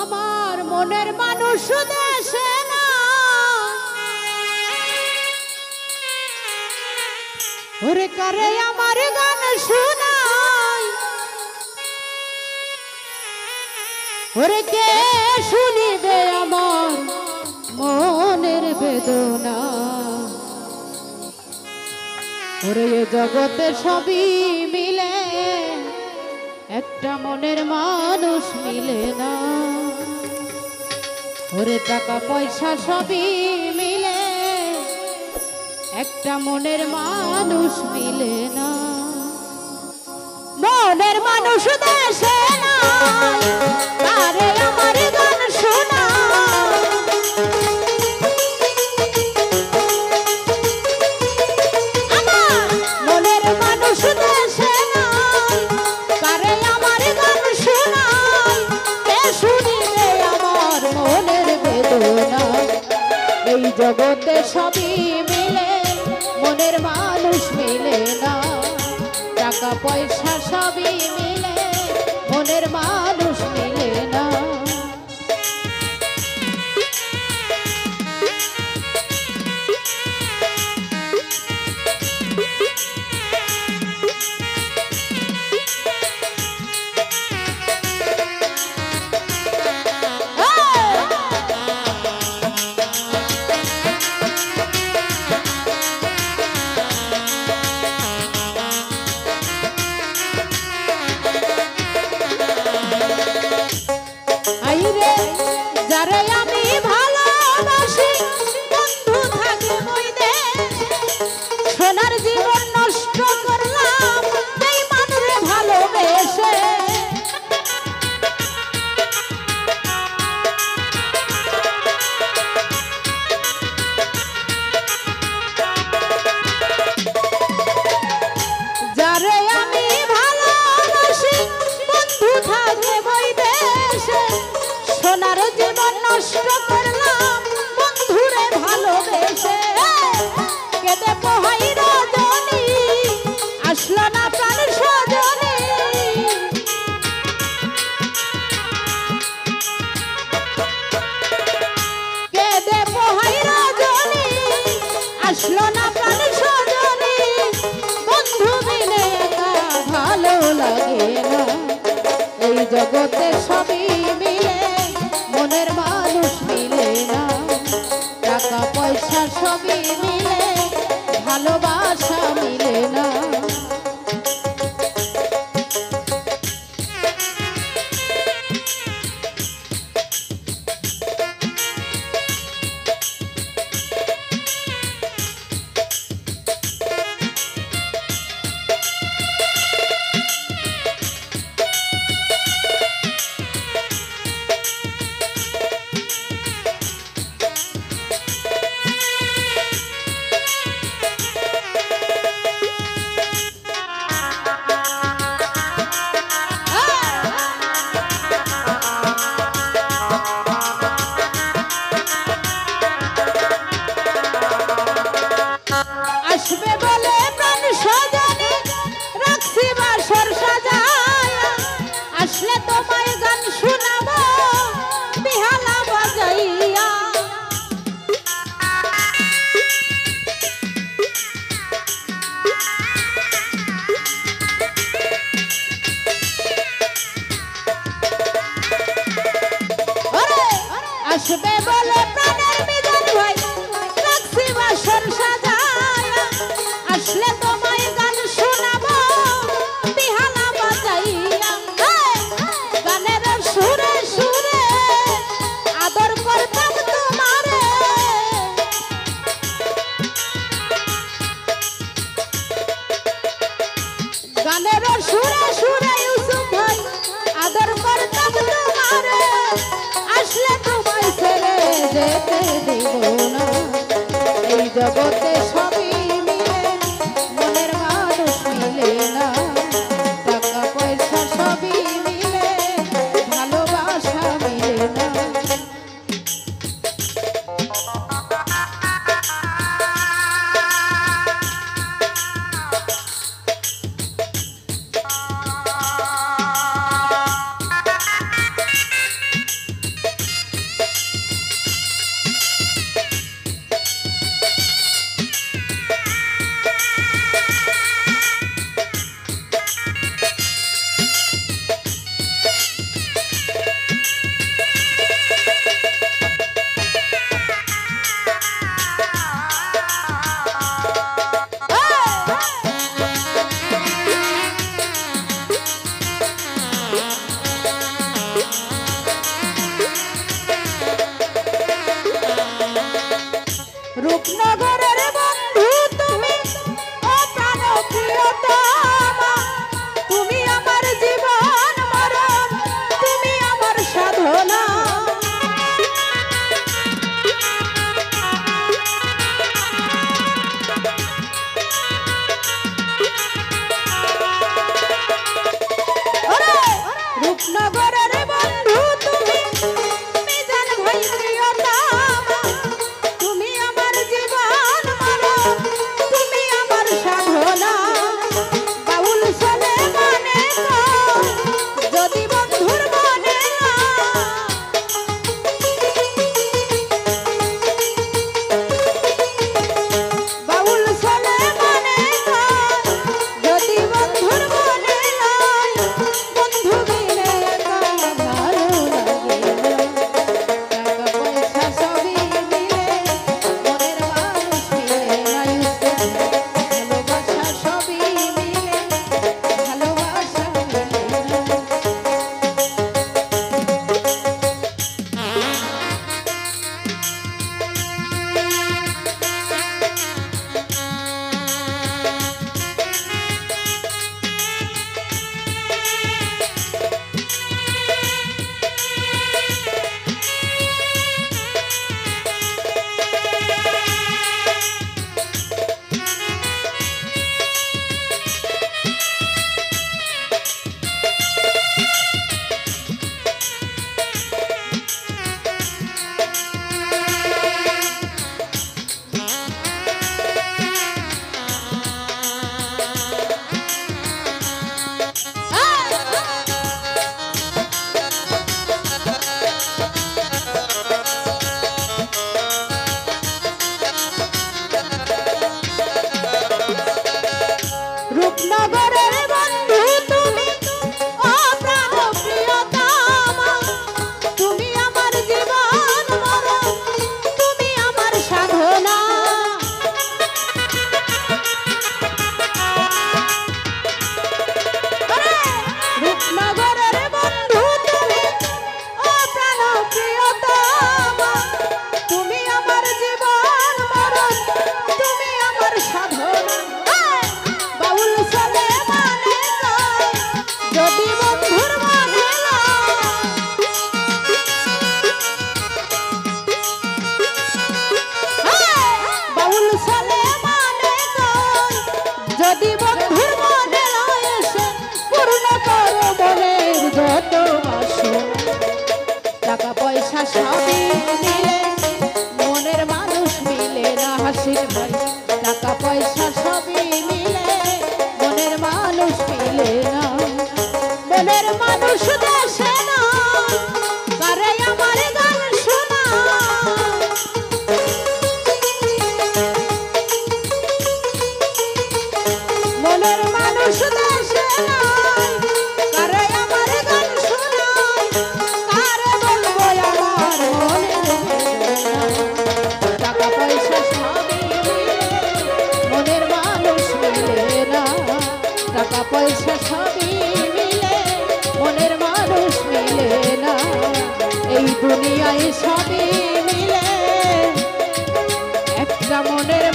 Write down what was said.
আমার মনের মানুষ দেশে না, ওরে কারে আমার গান শোনায়, ওরে কে শুনিবে আমার মনের বেদনা। ওরে এ জগতে সবই মিলে, একটা মনের মানুষ মিলে না। ওরে টাকা পয়সা সবই মিলে, একটা মনের মানুষ মিলে না। মনের মানুষ দেশে নাই, আরে আমার গান শোনা। আমার মনের মানুষ দেশে নাই, কারে আমার গান শোনায়, কে শুনিবে আমার মনের বেদনা। এই জগতে সবই মিলে, মনের মানুষ মিলে না। টাকা পয়সা সবই মিলে, মনের মানুষ মিলে না। যারে আমি ভালোবাসি, বন্ধু থাকে ওই দেশে, সোনার জীবন নষ্ট করলাম এই মানুষে ভালোবেসে। যারে আমি ভালোবাসি, বন্ধু থাকে ওই দেশে, সোনার জীবন নষ্ট করলাম বন্ধুরে ভালোবেসে। কেঁদে পোহাই রজনী, আসলো না প্রাণ সজনী। কেঁদে পোহাই রজনী, আসলো না প্রাণ সজনী। বন্ধু মিলে একা ভালো লাগে না। এই জগতে সবই মিলে, মনের মানুষ মিলে না। টাকা পয়সা সবই মিলে, ভালোবাসা মিলে না। আসবে বলে প্রাণ সজনী, রাখছি বাসর সাজায়া, আসলে তোমায় গান শোনাবো বিহালা বাজাইয়া। আসবে বলে প্রাণের মিজান ভাই, রাখছি বাসর সাজায়া, আসলে তোমায় গান শোনাবো বিহালা বাজাইয়া। গানের সুরে সুরে আদর করতাম তোমারে, গানের সুরে সুরে ইউসুফ ভাই আদর করতাম তোমারে। আসলে তোমায় ছেড়ে যেতে দেব না। এই জগতে সবই মিলে, মনের মানুষ মিলে না। টাকা পয়সা সবই মিলে, ভালোবাসা মিলে না। রূপনগরের বন্ধু তুমি মিজান ভাই প্রিয়তম তুমি আমার জীবন মানো তুমি আমার সাধনা বাউল শোনে মনে যদি বন্ধুর মনে বাউল শোনে মনে যদি বন্ধুর মনে বন্ধু বিনে একা ভালো লাগে টাকা পয়সা সবই মিলে মনের মানুষ মিলে নাই ভালোবাসা সবই মিলে ভালোবাসা মিলে না রূপনগরের বন্ধু তুমি ও প্রাণ প্রিয়তম তুমি আমার জীবন মরণ তুমি আমার সাধনা রূপনগরের বন্ধু তুমি ও প্রাণ প্রিয়তম তুমি আমার জীবন মরণ তুমি আমার সাধনা বাউল চলে মানে যদি বন্ধুর মনে বাউল চলে মানে যদি বন্ধুর মনে এসে পূর্ণ করো মনের যত বাসনা টাকা পয়সা সবই মিলে মনের মানুষ মিলে না হাসির ভাই টাকা পয়সা সবই মিলে মনের মানুষ মিলে না মনের মানুষ দেশে না করে আমার গান শোনা মনের মানুষ দেশে না করে আমার গান শোনা কারে বলবো আমার মনের টাকা পয়সা সবই মিলে মনের মানুষ মিলে না টাকা পয়সা সবই মিলে মনের মানুষ মিলে না এই দুনিয়ায় সবই মিলে একটা মনের